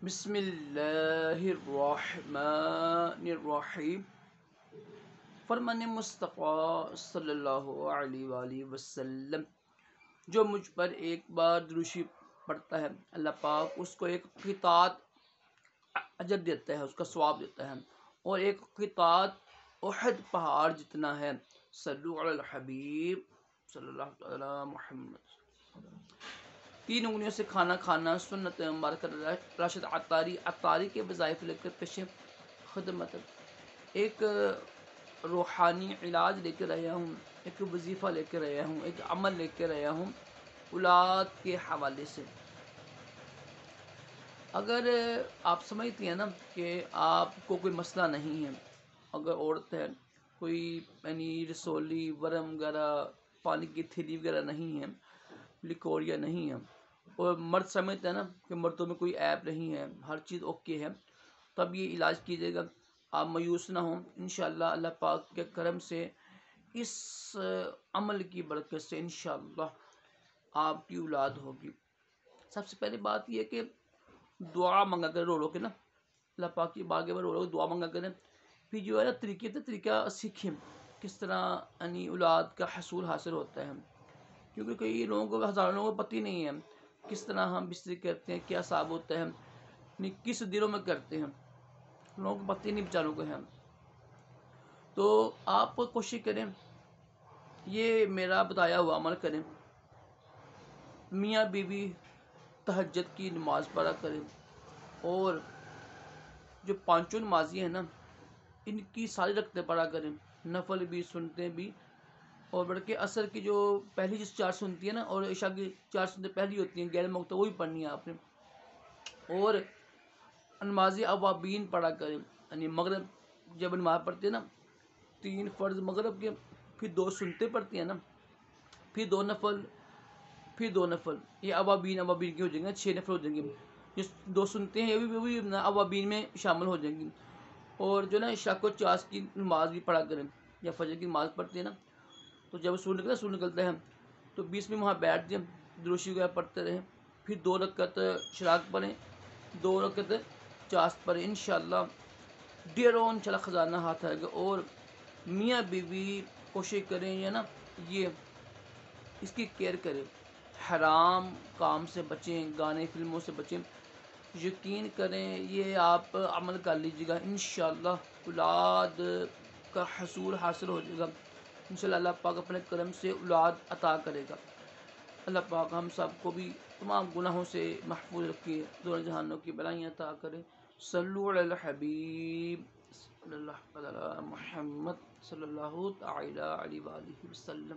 بسم اللہ الرحمن الرحیم۔ فرمان مصطفیٰ صلی اللہ علیہ وآلہ وسلم، جو مجھ پر ایک بار دروشی پڑھتا ہے اللہ پاک اس کو ایک قطعت اجر دیتا ہے، اس کا ثواب دیتا ہے، اور ایک قطعت احد پہاڑ جتنا ہے۔ صلو علی الحبیب صلی اللہ تعالی محمد۔ 3 انگلیوں سے کھانا کھانا سنت مبارک راشد عطاری کے وظائف لے کر پیش خدمت۔ ایک روحانی علاج لے کر آیا ہوں، ایک وظیفہ لے کر آیا ہوں، ایک عمل لے کر آیا ہوں اولاد کے حوالے سے۔ اگر آپ سمجھتی ہیں نا کہ آپ کو کوئی مسئلہ نہیں ہے، اگر عورت ہے، کوئی یعنی رسولی ورم وغیرہ پانی کی تھیلی وغیرہ نہیں ہے، لیکوریا نہیں ہے، اور مرد سمجھتے ہیں نا کہ مردوں میں کوئی عیب نہیں ہے، ہر چیز اوکے ہے، تب یہ علاج کیجیے گا۔ آپ مایوس نہ ہوں، انشاءاللہ اللہ پاک کے کرم سے اس عمل کی برکت سے انشاءاللہ آپ کی اولاد ہوگی۔ سب سے پہلی بات یہ کہ دعا منگا کر رو کے نا اللہ پاک کی بارگاہ میں رو دعا منگا کریں۔ پھر جو ہے نا طریقہ سیکھیں کس طرح یعنی اولاد کا حصول حاصل ہوتا ہے، کیونکہ کئی لوگوں کو، ہزاروں لوگوں کو پتہ ہی نہیں ہے کس طرح ہم بستری کرتے ہیں، کیا حساب ہوتا ہے، یعنی کس دنوں میں کرتے ہیں، لوگوں کو پتہ ہی نہیں بیچاروں کو ہے۔ تو آپ کوشش کریں یہ میرا بتایا ہوا عمل کریں، میاں بیوی تہجد کی نماز پڑھا کریں، اور جو 5 نمازی ہیں نا ان کی ساری رکعتیں پڑھا کریں، نفل بھی سنتے بھی، اور بلکہ عصر کی جو پہلی جس 4 سنتی ہے نا اور عشاء کی 4 سنتے پہلی ہوتی ہیں غیر مقطوع، وہ بھی پڑھنی ہے آپ نے۔ اور نماز اوابین پڑھا کریں، یعنی مغرب جب نماز پڑھتے ہیں نا 3 فرض مغرب کے، پھر 2 سنتے پڑھتی ہیں نا، پھر 2 نفل، پھر 2 نفل، یہ اوابین کی ہو جائیں گے، 6 نفل ہو جائیں گے۔ جو 2 سنتے ہیں یہ بھی اوابین میں شامل ہو جائیں گی۔ اور جو نا عشاء کو 4 کی نماز بھی پڑھا کریں، یا فجر کی نماز پڑھتے ہیں نا تو جب سور نکلتا ہے تو 20 میں وہاں بیٹھ جائیں، دروشی وغیرہ پڑھتے رہیں، پھر 2 رکعت شراق پڑھیں، 2 رکعت چاشت پڑھیں، انشاءاللہ ڈیروں انشاءاللہ خزانہ ہاتھ آئے گا۔ اور میاں بیوی کوشش کریں یا نا یہ اس کی کیئر کریں، حرام کام سے بچیں، گانے فلموں سے بچیں۔ یقین کریں یہ آپ عمل کر لیجیے گا، انشاءاللہ اولاد کا حصول حاصل ہو جائے گا، انشاءاللہ اللہ پاک اپنے کرم سے اولاد عطا کرے گا۔ اللہ پاک ہم سب کو بھی تمام گناہوں سے محفوظ رکھے، دونوں جہانوں کی بلائیاں عطا کرے۔ صلو علی الحبیب صلی اللہ علی محمد صلی اللہ تعالی علیہ وآلہ وسلم۔